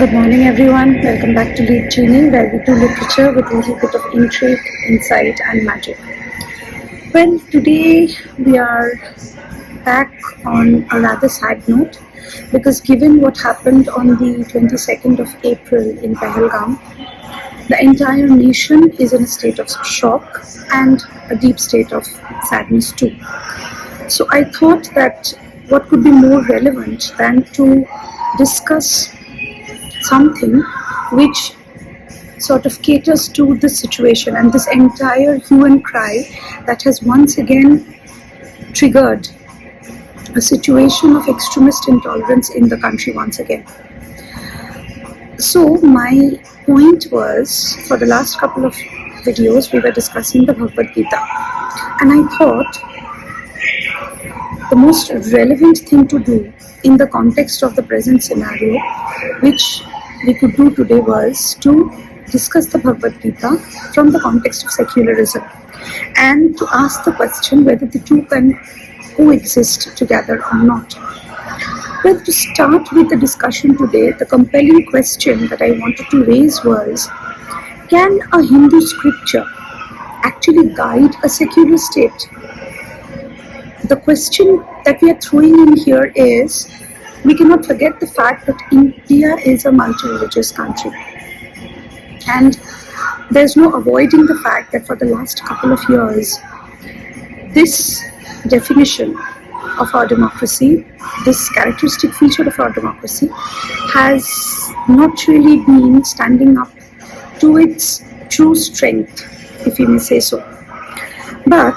Good morning, everyone. Welcome back to Lead Genie, where we do literature with a little bit of intrigue, insight, and magic. Well, today we are back on a rather sad note because given what happened on the 22nd of April in Pahalgam, the entire nation is in a state of shock and a deep state of sadness too. So I thought that what could be more relevant than to discuss something which sort of caters to this situation and this entire hue and cry that has once again triggered a situation of extremist intolerance in the country once again. So my point was, for the last couple of videos we were discussing the Bhagavad Gita, and I thought the most relevant thing to do in the context of the present scenario, which we could do today, was to discuss the Bhagavad Gita from the context of secularism and to ask the question whether the two can coexist together or not. Well, to start with the discussion today, the compelling question that I wanted to raise was, can a Hindu scripture actually guide a secular state? The question that we are throwing in here is, we cannot forget the fact that India is a multi-religious country. And there's no avoiding the fact that for the last couple of years, this definition of our democracy, this characteristic feature of our democracy, has not really been standing up to its true strength, if you may say so. But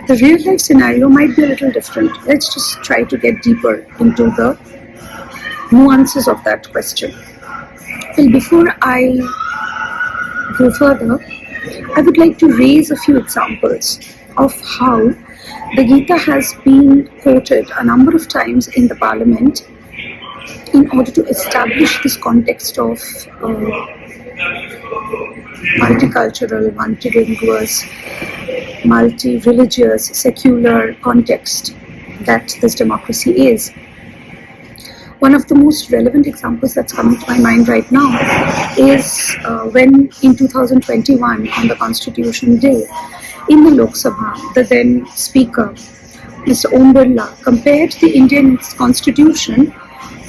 the real life scenario might be a little different. Let's just try to get deeper into the nuances of that question. Well, before I go further, I would like to raise a few examples of how the Gita has been quoted a number of times in the Parliament in order to establish this context of multicultural, multilingual, multi-religious, secular context that this democracy is. One of the most relevant examples that's coming to my mind right now is when in 2021 on the Constitution Day in the Lok Sabha, the then Speaker, Mr. Birla, compared the Indian Constitution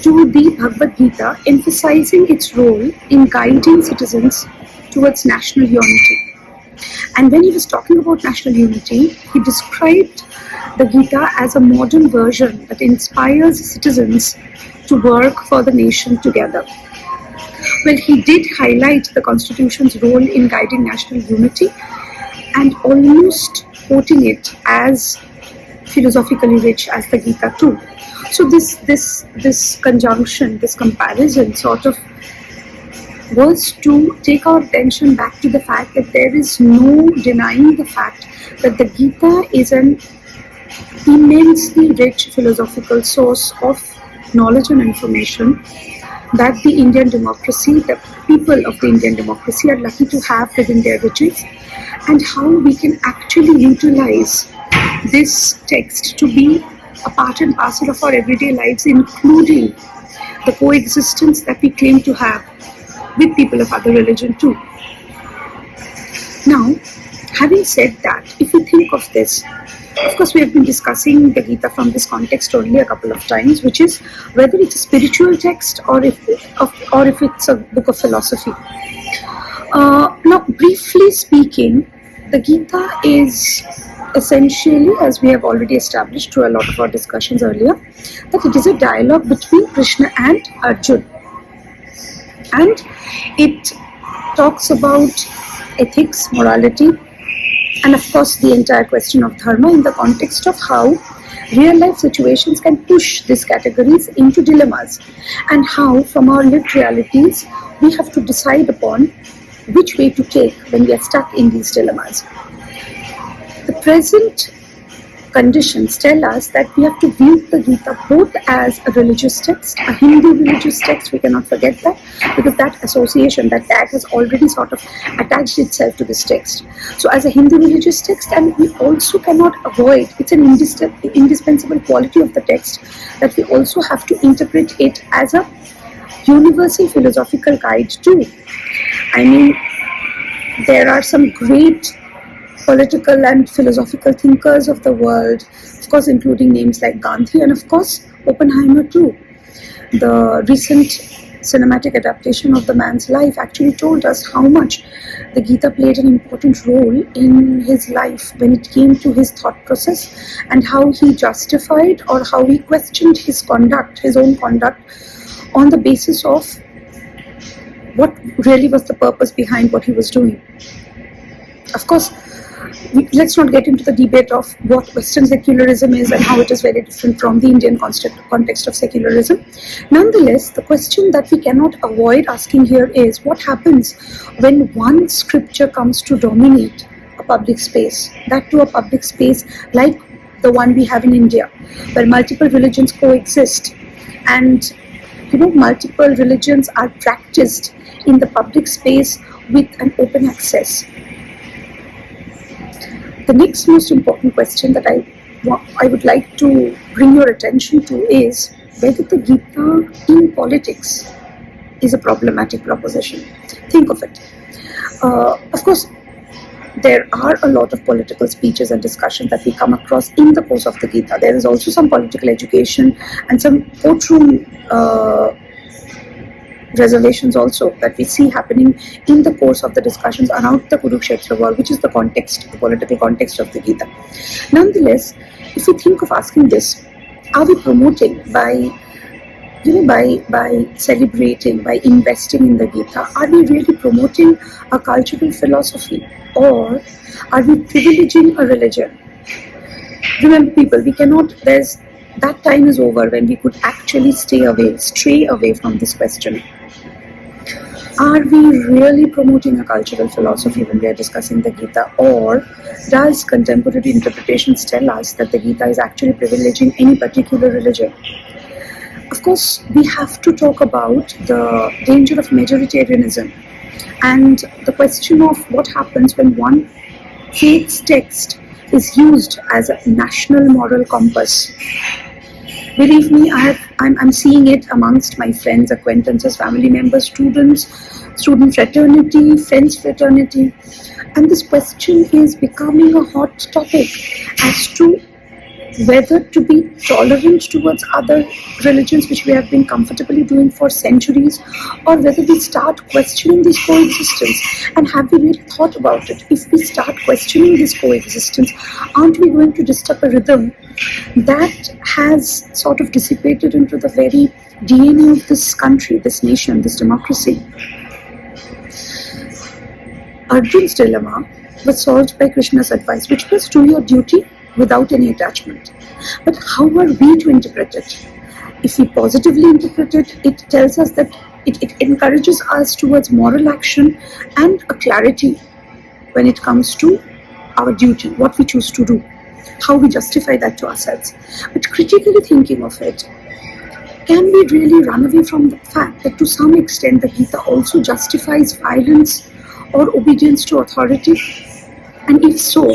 to the Bhagavad Gita, emphasizing its role in guiding citizens towards national unity. And when he was talking about national unity, he described the Gita as a modern version that inspires citizens to work for the nation together. Well, he did highlight the Constitution's role in guiding national unity and almost quoting it as philosophically rich as the Gita too. So this conjunction, this comparison sort of was to take our attention back to the fact that there is no denying the fact that the Gita is an immensely rich philosophical source of knowledge and information that the Indian democracy, the people of the Indian democracy are lucky to have within their riches, and how we can actually utilize this text to be a part and parcel of our everyday lives, including the coexistence that we claim to have with people of other religion too. Now, having said that, if you think of this, of course we have been discussing the Gita from this context only a couple of times, which is whether it's a spiritual text or if it's a book of philosophy. Now, briefly speaking, the Gita is essentially, as we have already established through a lot of our discussions earlier, that it is a dialogue between Krishna and Arjuna. And it talks about ethics, morality, and of course the entire question of dharma in the context of how real life situations can push these categories into dilemmas, and how from our lived realities we have to decide upon which way to take when we are stuck in these dilemmas. The present conditions tell us that we have to view the Gita both as a religious text, a Hindu religious text, we cannot forget that, because that association, that tag has already sort of attached itself to this text. So as a Hindu religious text, and we also cannot avoid, it's an indispensable quality of the text that we also have to interpret it as a universal philosophical guide too. I mean, there are some great political and philosophical thinkers of the world, of course, including names like Gandhi and, of course, Oppenheimer too. The recent cinematic adaptation of the man's life actually told us how much the Gita played an important role in his life when it came to his thought process, and how he justified or how he questioned his conduct, his own conduct, on the basis of what really was the purpose behind what he was doing. Of course, let's not get into the debate of what Western secularism is and how it is very different from the Indian context of secularism. Nonetheless, the question that we cannot avoid asking here is, what happens when one scripture comes to dominate a public space, that to a public space like the one we have in India, where multiple religions coexist and multiple religions are practiced in the public space with an open access. The next most important question that I would like to bring your attention to is whether the Gita in politics is a problematic proposition. Think of it. Of course, there are a lot of political speeches and discussions that we come across in the course of the Gita. There is also some political education and some courtroom resolutions also that we see happening in the course of the discussions around the Kurukshetra war, which is the political context of the Gita. Nonetheless, if we think of asking this, are we promoting by celebrating, by investing in the Gita, are we really promoting a cultural philosophy, or are we privileging a religion? Remember, people, that time is over when we could actually stray away from this question. Are we really promoting a cultural philosophy when we are discussing the Gita, or does contemporary interpretations tell us that the Gita is actually privileging any particular religion? Of course, we have to talk about the danger of majoritarianism and the question of what happens when one faith's text is used as a national moral compass. Believe me, I'm seeing it amongst my friends, acquaintances, family members, students, student fraternity, friends fraternity. And this question is becoming a hot topic as to whether to be tolerant towards other religions, which we have been comfortably doing for centuries, or whether we start questioning this coexistence. And have we really thought about it? If we start questioning this coexistence, aren't we going to disturb a rhythm that has sort of dissipated into the very DNA of this country, this nation, this democracy? Arjun's dilemma was solved by Krishna's advice, which was do your duty without any attachment. But how are we to interpret it? If we positively interpret it, it tells us that it encourages us towards moral action and a clarity when it comes to our duty, what we choose to do, how we justify that to ourselves. But critically thinking of it, can we really run away from the fact that to some extent the Gita also justifies violence or obedience to authority? And if so,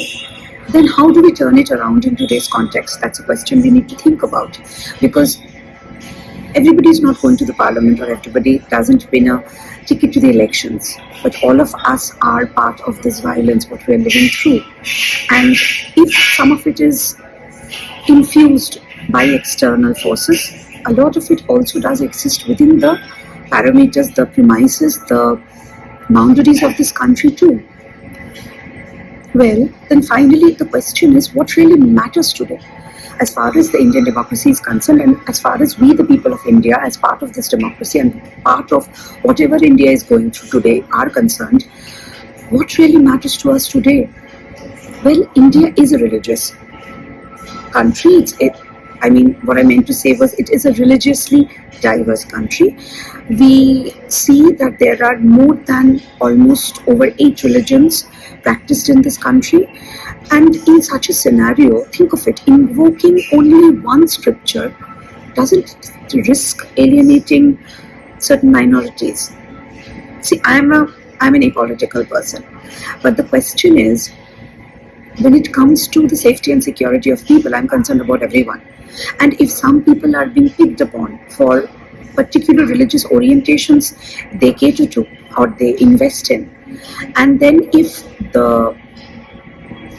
then how do we turn it around in today's context? That's a question we need to think about, because everybody is not going to the parliament, or everybody doesn't win a ticket to the elections, but all of us are part of this violence, what we are living through. And if some of it is infused by external forces, a lot of it also does exist within the parameters, the premises, the boundaries of this country too. Well, then finally the question is, what really matters today? As far as the Indian democracy is concerned, and as far as we, the people of India, as part of this democracy and part of whatever India is going through today are concerned, what really matters to us today? Well, India is a religious country. What I meant to say was it is a religiously diverse country. We see that there are more than almost over 8 religions practiced in this country. And in such a scenario, think of it, invoking only one scripture doesn't risk alienating certain minorities. See, I'm an apolitical person, but the question is, when it comes to the safety and security of people, I'm concerned about everyone. And if some people are being picked upon for particular religious orientations they cater to or they invest in. And then if the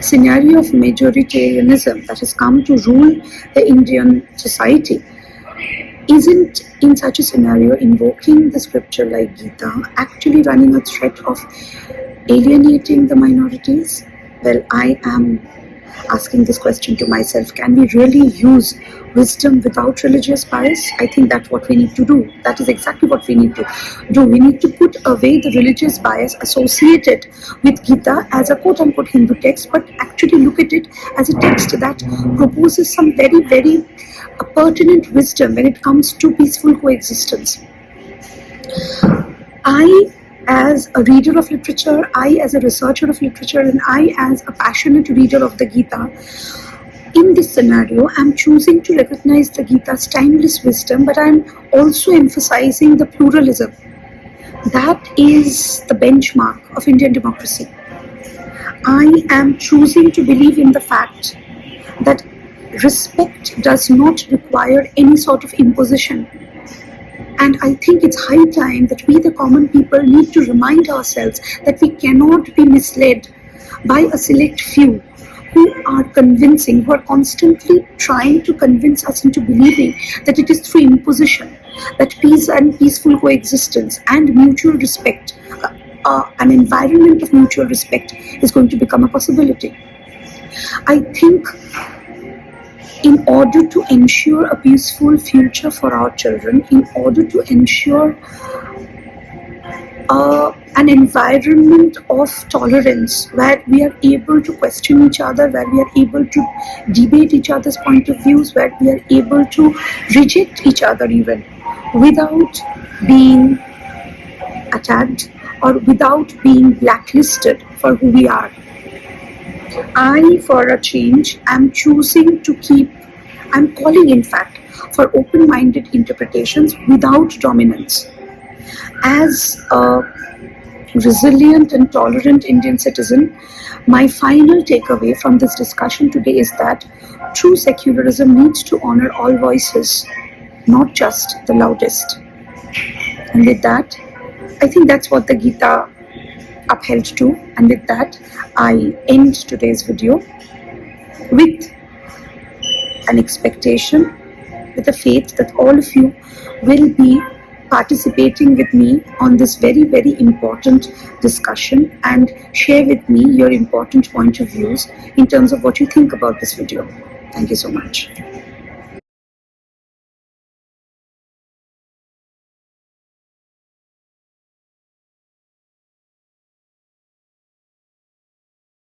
scenario of majoritarianism that has come to rule the Indian society isn't in such a scenario invoking the scripture like Gita actually running a threat of alienating the minorities? Well, I am asking this question to myself. Can we really use wisdom without religious bias? I think that's what we need to do. That is exactly what we need to do. We need to put away the religious bias associated with Gita as a quote-unquote Hindu text, but actually look at it as a text that proposes some very, very pertinent wisdom when it comes to peaceful coexistence. I, as a reader of literature, I as a researcher of literature, and I as a passionate reader of the Gita, in this scenario, I'm choosing to recognize the Gita's timeless wisdom, but I'm also emphasizing the pluralism. That is the benchmark of Indian democracy. I am choosing to believe in the fact that respect does not require any sort of imposition. And I think it's high time that we, the common people, need to remind ourselves that we cannot be misled by a select few who are constantly trying to convince us into believing that it is through imposition that peace and peaceful coexistence and mutual respect, an environment of mutual respect, is going to become a possibility. I think in order to ensure a peaceful future for our children, in order to ensure an environment of tolerance where we are able to question each other, where we are able to debate each other's point of views, where we are able to reject each other even without being attacked or without being blacklisted for who we are. I, for a change, am choosing to I'm calling in fact for open-minded interpretations without dominance. As a resilient and tolerant Indian citizen, my final takeaway from this discussion today is that true secularism needs to honor all voices, not just the loudest. And with that, I think that's what the Gita upheld to. And with that, I end today's video with an expectation, with a faith that all of you will be participating with me on this very, very important discussion and share with me your important point of views in terms of what you think about this video. Thank you so much.